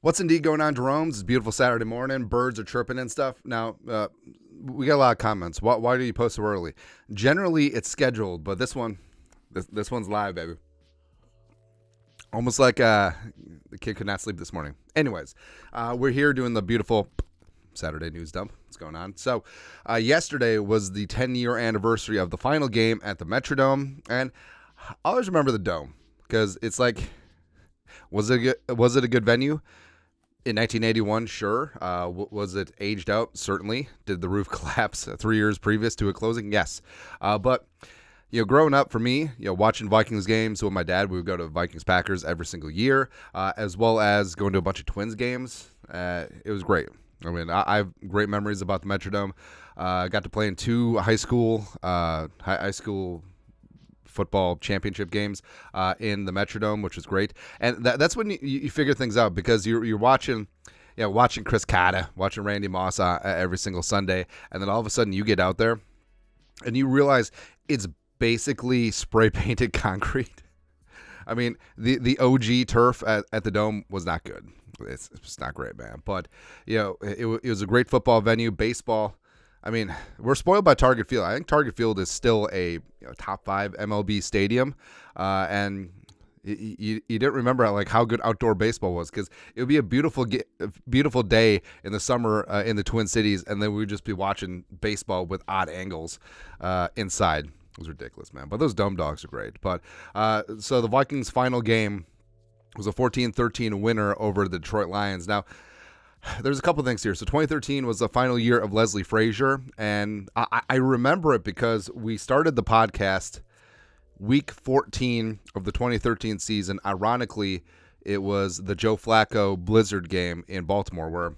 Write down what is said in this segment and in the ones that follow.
What's indeed going on, Jerome's? It's a beautiful Saturday morning. Birds are chirping and stuff. Now, we got a lot of comments. Why do you post so early? Generally, it's scheduled, but this one's live, baby. Almost like the kid could not sleep this morning. Anyways, we're here doing the beautiful Saturday news dump. What's going on? So, yesterday was the 10-year anniversary of the final game at the Metrodome, and I always remember the Dome because it's like, was it a good venue? In 1981, sure. Was it aged out? Certainly. Did the roof collapse 3 years previous to it closing? Yes. But growing up for me, watching Vikings games with my dad, we would go to Vikings Packers every single year, as well as going to a bunch of Twins games. It was great. I mean, I have great memories about the Metrodome. I got to play in two high school football championship games in the Metrodome, which was great. And that's when you figure things out, because you're watching Chris Cotta, watching Randy Moss every single Sunday, and then all of a sudden you get out there and you realize it's basically spray painted concrete. I mean, the OG turf at the Dome was not good. It's not great, man. But it was a great football venue. Baseball, I mean, we're spoiled by Target Field. I think Target Field is still a top 5 MLB stadium, and you didn't remember how good outdoor baseball was, because it would be a beautiful day in the summer in the Twin Cities, and then we would just be watching baseball with odd angles inside. It was ridiculous, man. But those Dome Dogs are great. But so the Vikings' final game was a 14-13 winner over the Detroit Lions. Now, there's a couple things here. So 2013 was the final year of Leslie Frazier, and I remember it because we started the podcast week 14 of the 2013 season. Ironically, it was the Joe Flacco Blizzard game in Baltimore, where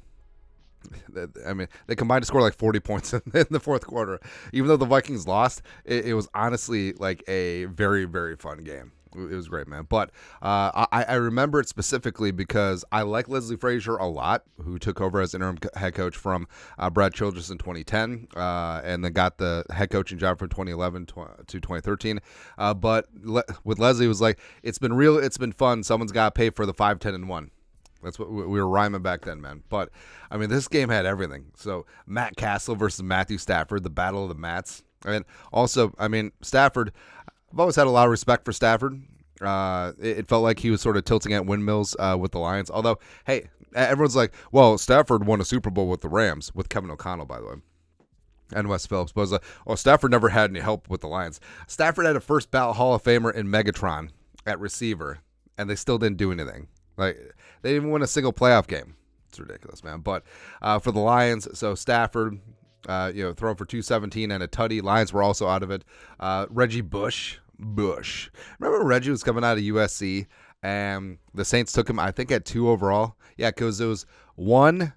they combined to score like 40 points in the fourth quarter. Even though the Vikings lost, it was honestly like a very, very fun game. It was great, man. But I remember it specifically because I like Leslie Frazier a lot, who took over as interim head coach from Brad Childress in 2010, and then got the head coaching job from 2011 to 2013. But with Leslie, it was like, it's been real, it's been fun. Someone's got to pay for the 5, 10, and 1. That's what we were rhyming back then, man. But, I mean, this game had everything. So, Matt Castle versus Matthew Stafford, the battle of the Mats. And also, I mean, Stafford, I've always had a lot of respect for Stafford. It felt like he was sort of tilting at windmills with the Lions. Although, hey, everyone's like, well, Stafford won a Super Bowl with the Rams, with Kevin O'Connell, by the way, and Wes Phillips. But it was like, well, Stafford never had any help with the Lions. Stafford had a first ballot Hall of Famer in Megatron at receiver, and they still didn't do anything. Like, they didn't even win a single playoff game. It's ridiculous, man. But for the Lions, so Stafford, throwing for 217 and a tutty. Lions were also out of it. Reggie Bush. Remember when Reggie was coming out of USC and the Saints took him, I think, at 2 overall? Yeah, because it was 1,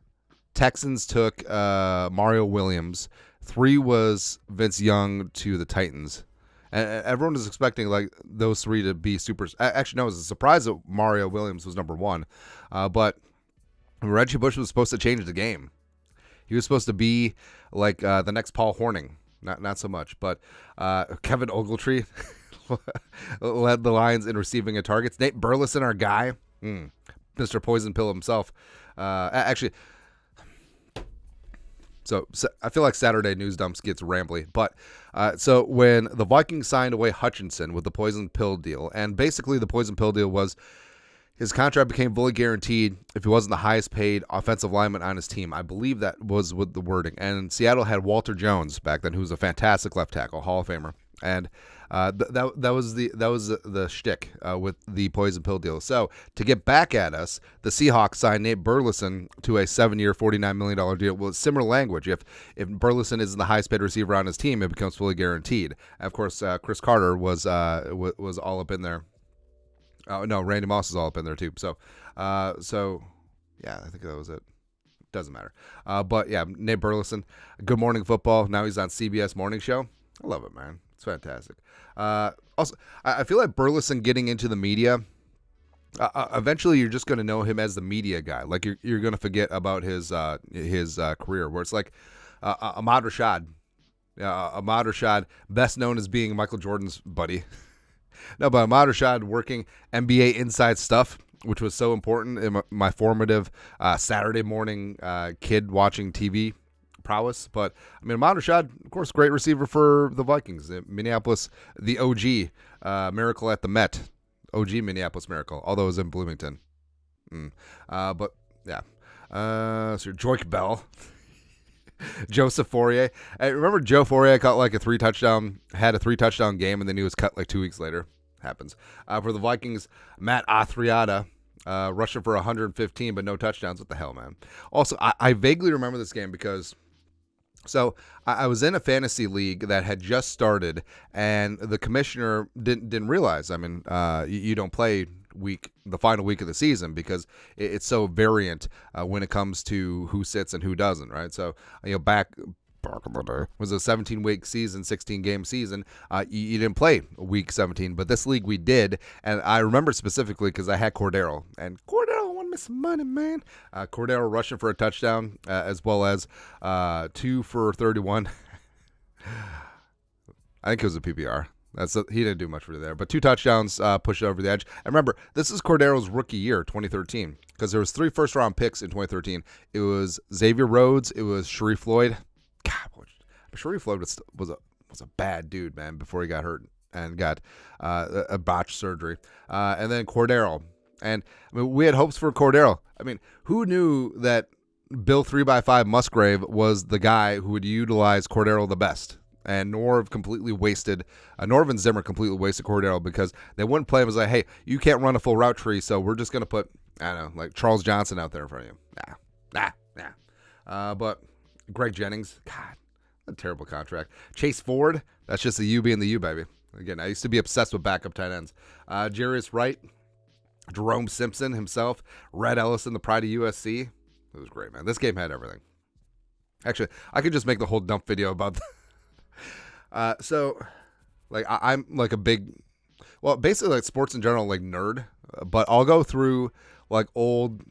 Texans took Mario Williams. 3 was Vince Young to the Titans. And everyone was expecting those 3 to be super. Actually, no, it was a surprise that Mario Williams was number 1. But Reggie Bush was supposed to change the game. He was supposed to be like the next Paul Hornung. Not so much. But Kevin Ogletree led the Lions in receiving at targets. Nate Burleson, our guy, Mr. Poison Pill himself. Actually, so I feel like Saturday news dumps gets rambly. But so when the Vikings signed away Hutchinson with the Poison Pill deal, and basically the Poison Pill deal was his contract became fully guaranteed if he wasn't the highest paid offensive lineman on his team. I believe that was with the wording. And Seattle had Walter Jones back then, who was a fantastic left tackle, Hall of Famer. And that was the shtick with the Poison Pill deal. So to get back at us, the Seahawks signed Nate Burleson to a 7-year, $49 million deal. Well, similar language. If Burleson isn't the highest paid receiver on his team, it becomes fully guaranteed. And of course, Chris Carter was all up in there. Oh no, Randy Moss is all up in there too. So yeah, I think that was it. Doesn't matter. But yeah, Nate Burleson, Good Morning Football. Now he's on CBS Morning Show. I love it, man. It's fantastic. Also, I feel like Burleson getting into the media. Eventually, you're just going to know him as the media guy. Like you're going to forget about his career. Where it's like Ahmad Rashad. Ahmad Rashad, best known as being Michael Jordan's buddy. No, but Ahmad Rashad working NBA inside stuff which was so important in my formative Saturday morning kid watching TV prowess. But I mean, Ahmad Rashad, of course, great receiver for the Vikings. Minneapolis, the OG miracle at the Met, OG Minneapolis miracle, although it was in Bloomington. But yeah, so Joik Bell. Joseph Fourier. I remember Joe Fourier caught like had a 3-touchdown game, and then he was cut like 2 weeks later. Happens. For the Vikings, Matt Athriada, rushing for 115, but no touchdowns. What the hell, man? Also, I vaguely remember this game because I was in a fantasy league that had just started, and the commissioner didn't realize. I mean, you don't play the final week of the season because it's so variant when it comes to who sits and who doesn't, right? So back was a 17-week season, 16-game season. You didn't play week 17, but this league we did, and I remember specifically because I had Cordero, and Cordero won me some money, man. Cordero rushing for a touchdown, as well as 2 for 31. I think it was a PPR. He didn't do much for there, but 2 touchdowns pushed over the edge. And remember, this is Cordero's rookie year, 2013, because there was 3 first-round picks in 2013. It was Xavier Rhodes, it was Sharif Floyd. God, Sharif Floyd was a bad dude, man, before he got hurt and got a botched surgery. And then Cordero, and I mean, we had hopes for Cordero. I mean, who knew that Bill 3x5 Musgrave was the guy who would utilize Cordero the best? And Norv and Zimmer completely wasted Cordero because they wouldn't play him as like, hey, you can't run a full route tree, so we're just going to put, I don't know, like Charles Johnson out there in front of you. Nah. But Greg Jennings, God, a terrible contract. Chase Ford, that's just the U being the U, baby. Again, I used to be obsessed with backup tight ends. Jarius Wright, Jerome Simpson himself, Red Ellison, the pride of USC. It was great, man. This game had everything. Actually, I could just make the whole dump video about so, like, I'm like a big, well, basically like sports in general, like nerd, but I'll go through like old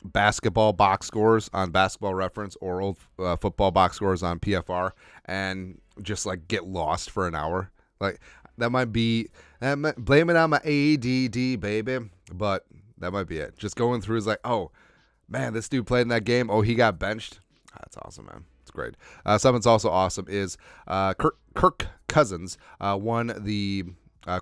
basketball box scores on Basketball Reference or old football box scores on PFR and just like get lost for an hour. Like that might be, blame it on my ADD, baby, but that might be it. Just going through is like, oh man, this dude played in that game. Oh, he got benched. That's awesome, man. It's great. Something's also awesome is Kirk Cousins won the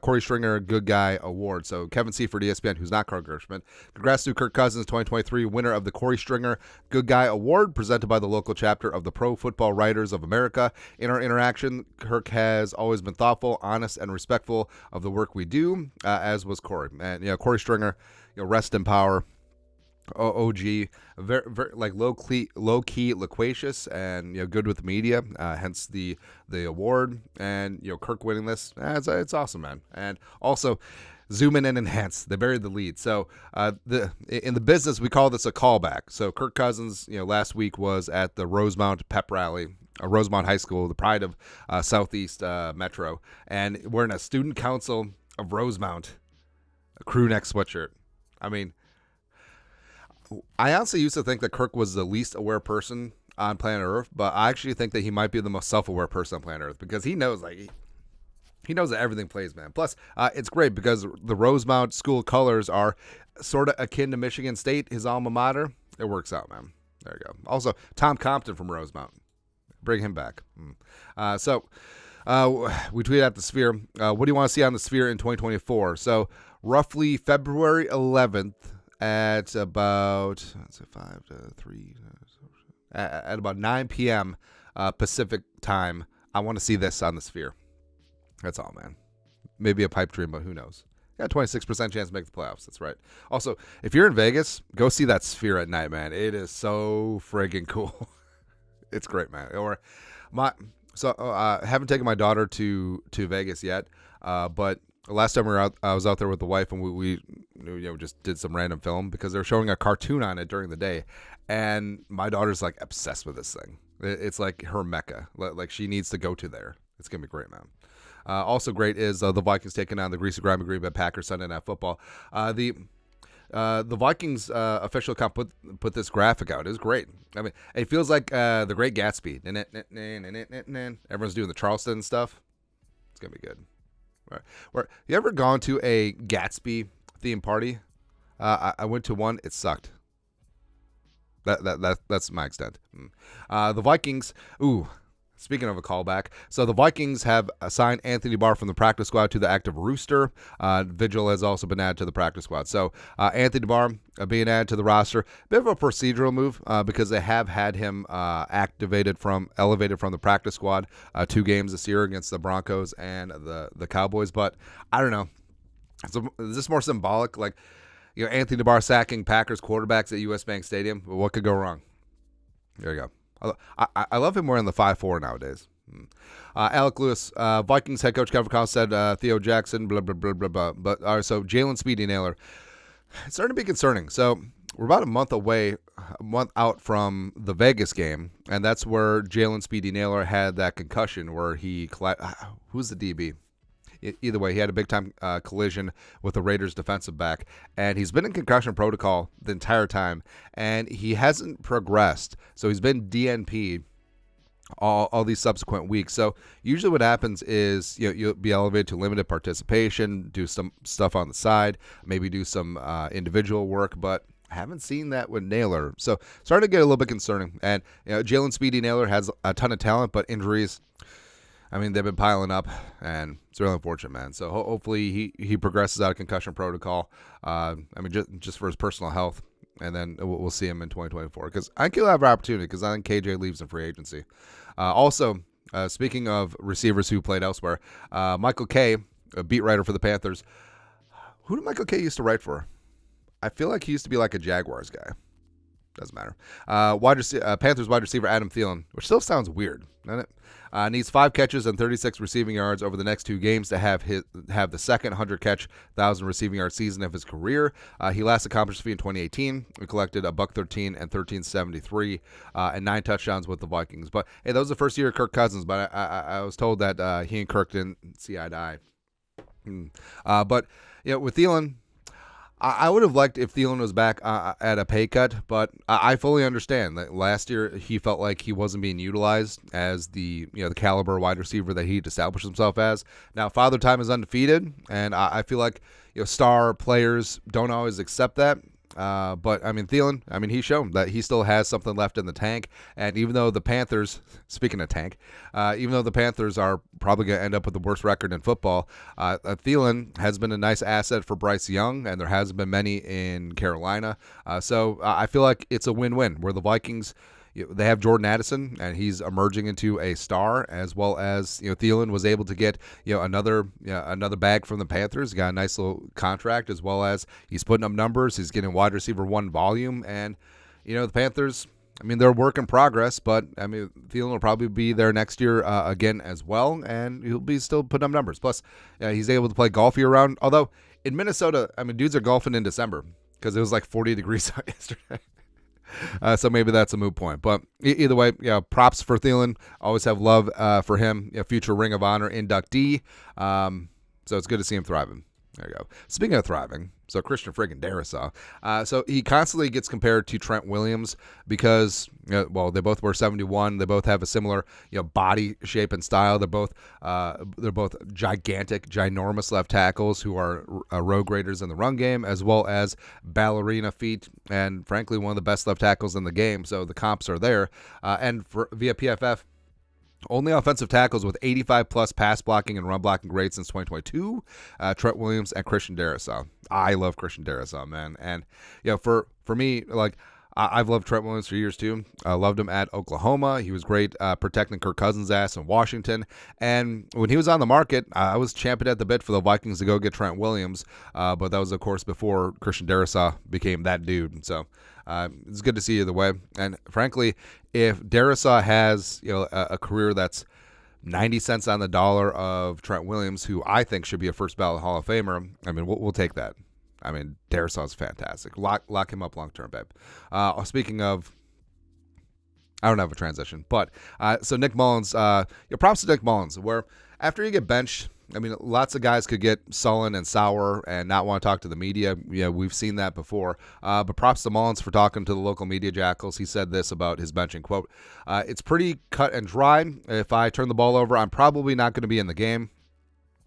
Corey Stringer Good Guy Award. So Kevin Seifert, ESPN, who's not Carl Gershman. Congrats to Kirk Cousins, 2023 winner of the Corey Stringer Good Guy Award, presented by the local chapter of the Pro Football Writers of America. In our interaction, Kirk has always been thoughtful, honest, and respectful of the work we do, as was Corey. And Corey Stringer, rest in power. OG, very, very like low key, loquacious, and good with the media. Hence the award, and Kirk winning this. It's awesome, man. And also, zoom in and enhance. They buried the lead. So in the business, we call this a callback. So Kirk Cousins, last week was at the Rosemount Pep Rally. Rosemount High School, the pride of Southeast Metro, and wearing a student council of Rosemount crew neck sweatshirt. I mean, I honestly used to think that Kirk was the least aware person on planet Earth, but I actually think that he might be the most self-aware person on planet Earth because he knows, he knows that everything plays, man. Plus, it's great because the Rosemount school colors are sort of akin to Michigan State, his alma mater. It works out, man. There you go. Also, Tom Compton from Rosemount. Bring him back. So we tweeted at the Sphere. What do you want to see on the Sphere in 2024? So roughly February 11th, at about 5 to 3 at about 9 p.m. Pacific time. I want to see this on the Sphere. That's all, man. Maybe a pipe dream, but who knows? Got a 26% chance to make the playoffs. That's right. Also, if you're in Vegas, go see that Sphere at night, man. It is so friggin' cool. It's great, man. I haven't taken my daughter to Vegas yet, but last time I was out there with the wife, and we just did some random film because they were showing a cartoon on it during the day, and my daughter's like obsessed with this thing. It's like her mecca. Like she needs to go to there. It's gonna be great, man. Also great is the Vikings taking on the greasy grimy Green Bay Packers Sunday Night Football. The Vikings official account put this graphic out. It's great. I mean, it feels like the Great Gatsby. Everyone's doing the Charleston stuff. It's gonna be good. Right. You ever gone to a Gatsby theme party? I went to one. It sucked. That's my extent. The Vikings. Ooh. Speaking of a callback, so the Vikings have assigned Anthony Barr from the practice squad to the active roster. Vigil has also been added to the practice squad. So Anthony Barr being added to the roster, bit of a procedural move because they have had him elevated from the practice squad 2 games this year against the Broncos and the Cowboys. But I don't know. So is this more symbolic? Like, Anthony Barr sacking Packers quarterbacks at U.S. Bank Stadium. What could go wrong? There you go. I love him wearing the 5'4" nowadays. Alec Lewis, Vikings head coach Kevin Collins said Theo Jackson, blah, blah, blah, blah, blah. But so Jalen Speedy Naylor, it's starting to be concerning. So we're about a month out from the Vegas game, and that's where Jalen Speedy Naylor had that concussion where he who's the DB? Either way, he had a big-time collision with the Raiders defensive back, and he's been in concussion protocol the entire time, and he hasn't progressed. So he's been DNP'd all these subsequent weeks. So usually what happens is you'll be elevated to limited participation, do some stuff on the side, maybe do some individual work, but I haven't seen that with Naylor. So starting to get a little bit concerning. And Jalen Speedy Naylor has a ton of talent, but injuries, I mean, they've been piling up, and it's really unfortunate, man. So hopefully he progresses out of concussion protocol. I mean, just for his personal health, and then we'll see him in 2024. Because I think he'll have an opportunity because I think KJ leaves in free agency. Also, speaking of receivers who played elsewhere, Michael Kay, a beat writer for the Panthers. Who did Michael Kay used to write for? I feel like he used to be like a Jaguars guy. Doesn't matter. Panthers wide receiver Adam Thielen, which still sounds weird, doesn't it? Needs 5 catches and 36 receiving yards over the next 2 games to have the second 100-catch, 1,000 receiving yard season of his career. He last accomplished feat in 2018. He collected a $113 and 1373 and 9 touchdowns with the Vikings. But hey, that was the first year of Kirk Cousins. But I was told that he and Kirk didn't see eye to eye. But with Thielen, I would have liked if Thielen was back at a pay cut, but I fully understand that last year he felt like he wasn't being utilized as the caliber wide receiver that he'd established himself as. Now, Father Time is undefeated, and I feel like star players don't always accept that. But I mean, Thielen, he's shown that he still has something left in the tank. And even though the Panthers, speaking of tank, even though the Panthers are probably going to end up with the worst record in football, Thielen has been a nice asset for Bryce Young, and there hasn't been many in Carolina. So I feel like it's a win-win where the Vikings, they have Jordan Addison, and he's emerging into a star, as well as Thielen was able to get another bag from the Panthers. Got a nice little contract, as well as he's putting up numbers. He's getting wide receiver 1 volume, and the Panthers, they're a work in progress, but Thielen will probably be there next year again as well, and he'll be still putting up numbers. Plus, he's able to play golf year round. Although in Minnesota, dudes are golfing in December because it was like 40 degrees out yesterday. So maybe that's a moot point. But either way, props for Thielen. Always have love for him. Future Ring of Honor inductee. So it's good to see him thriving. There you go. Speaking of thriving, so Christian friggin' Darrisaw. So he constantly gets compared to Trent Williams because, they both wear 71. They both have a similar, body shape and style. They're both gigantic, ginormous left tackles who are road graders in the run game, as well as ballerina feet, and frankly, one of the best left tackles in the game. So the comps are there. And via PFF, only offensive tackles with 85-plus pass blocking and run blocking grades since 2022, Trent Williams and Christian Darrisaw. I love Christian Darrisaw, man. And, for me, I've loved Trent Williams for years, too. I loved him at Oklahoma. He was great protecting Kirk Cousins' ass in Washington. And when he was on the market, I was champing at the bit for the Vikings to go get Trent Williams. But that was, of course, before Christian Darrisaw became that dude. So it's good to see either way. And frankly, if Darrisaw has a career that's 90 cents on the dollar of Trent Williams, who I think should be a first ballot Hall of Famer, we'll take that. Darrisaw's fantastic. Lock him up long term, babe. Speaking of, I don't have a transition, but so Nick Mullens, props to Nick Mullens, where after you get benched, lots of guys could get sullen and sour and not want to talk to the media. We've seen that before. But props to Mullens for talking to the local media jackals. He said this about his benching, quote, "It's pretty cut and dry. If I turn the ball over, I'm probably not going to be in the game.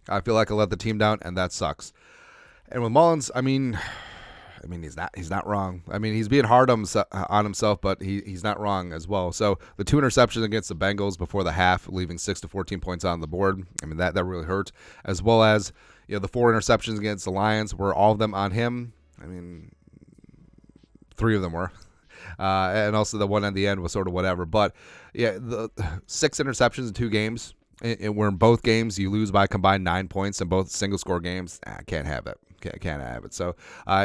I feel like I let the team down, and that sucks." And with Mullens, I mean, he's not wrong. I mean, he's being hard on himself, but he's not wrong as well. So the 2 interceptions against the Bengals before the half, leaving 6 to 14 points on the board. I mean, that really hurt. As well as, the 4 interceptions against the Lions were all of them on him. I mean, 3 of them were. And also the one at the end was sort of whatever. But yeah, the 6 interceptions in 2 games. And where in both games you lose by combined 9 points in both single score games. I can't have it. Can't have it. So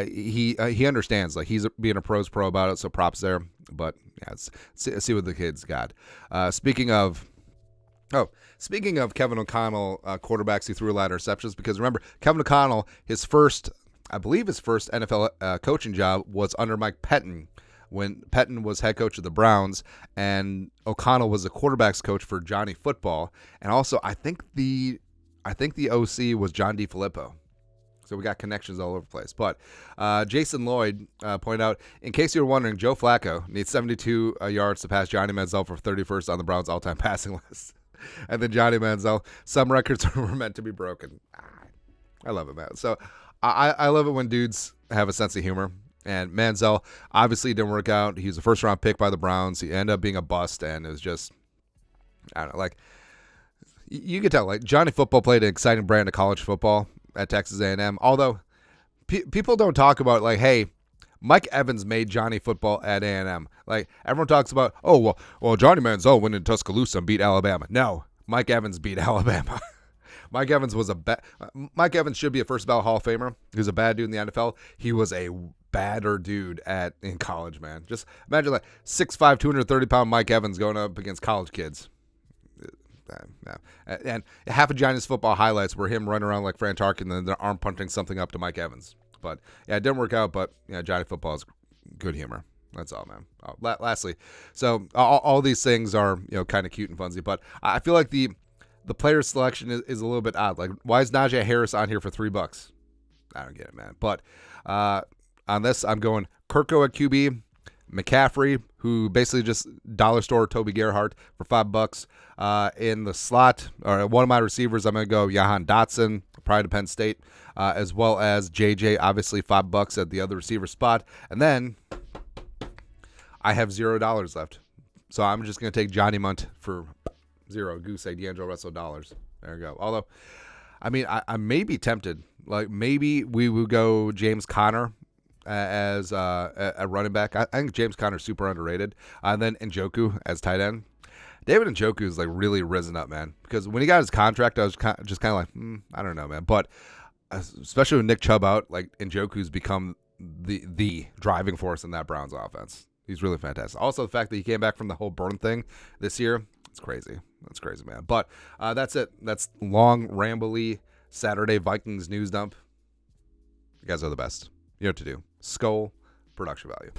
he understands. Like, he's being a pro's pro about it. So props there. But yeah, let's see what the kid's got. Speaking of Kevin O'Connell, quarterbacks who threw a lot of interceptions, because remember, Kevin O'Connell, his first NFL coaching job was under Mike Pettin, when Pettin was head coach of the Browns, and O'Connell was the quarterbacks coach for Johnny Football, and also I think the OC was John DeFilippo. So we got connections all over the place. But Jason Lloyd pointed out, in case you were wondering, Joe Flacco needs 72 yards to pass Johnny Manziel for 31st on the Browns' all-time passing list. And then Johnny Manziel, some records were meant to be broken. I love it, man. So I love it when dudes have a sense of humor. And Manziel obviously didn't work out. He was a first-round pick by the Browns. He ended up being a bust, and it was just, I don't know, like, you could tell, like, Johnny Football played an exciting brand of college football at Texas A&M. Although, people don't talk about, like, hey, Mike Evans made Johnny Football at A&M. Like, everyone talks about, oh, well, Johnny Manziel went in Tuscaloosa and beat Alabama. No, Mike Evans beat Alabama. Mike Evans Mike Evans should be a first ballot Hall of Famer. He was a bad dude in the NFL. He was a badder dude in college, man. Just imagine, like, 6'5", 230-pound Mike Evans going up against college kids. And half of Johnny's football highlights were him running around like Fran Tarkin and then arm punting something up to Mike Evans. But yeah, it didn't work out. But yeah, Johnny football is good humor. That's all, man. Lastly, so all these things are kind of cute and funsy, but I feel like the player selection is a little bit odd. Like, why is Najee Harris on here for $3? I don't get it, man. But on this, I'm going Kirko at QB, McCaffrey, who basically just dollar store Toby Gerhart for $5. In the slot, or one of my receivers, I'm going to go Jahan Dotson, probably to Penn State, as well as JJ, obviously $5 at the other receiver spot. And then I have $0 left. So I'm just going to take Johnny Munt for $0. Goose egg, D'Angelo Russell $. There you go. Although, I mean, I may be tempted. Like, maybe we would go James Conner as a running back. I think James Conner's super underrated. And then Njoku as tight end. David Njoku is, like, really risen up, man. Because when he got his contract, I was just kind of like, I don't know, man. But especially with Nick Chubb out, like, Njoku's become the driving force in that Browns offense. He's really fantastic. Also, the fact that he came back from the whole burn thing this year, it's crazy. That's crazy, man. But that's it. That's long, rambly Saturday Vikings news dump. You guys are the best. You know what to do. Skull production value.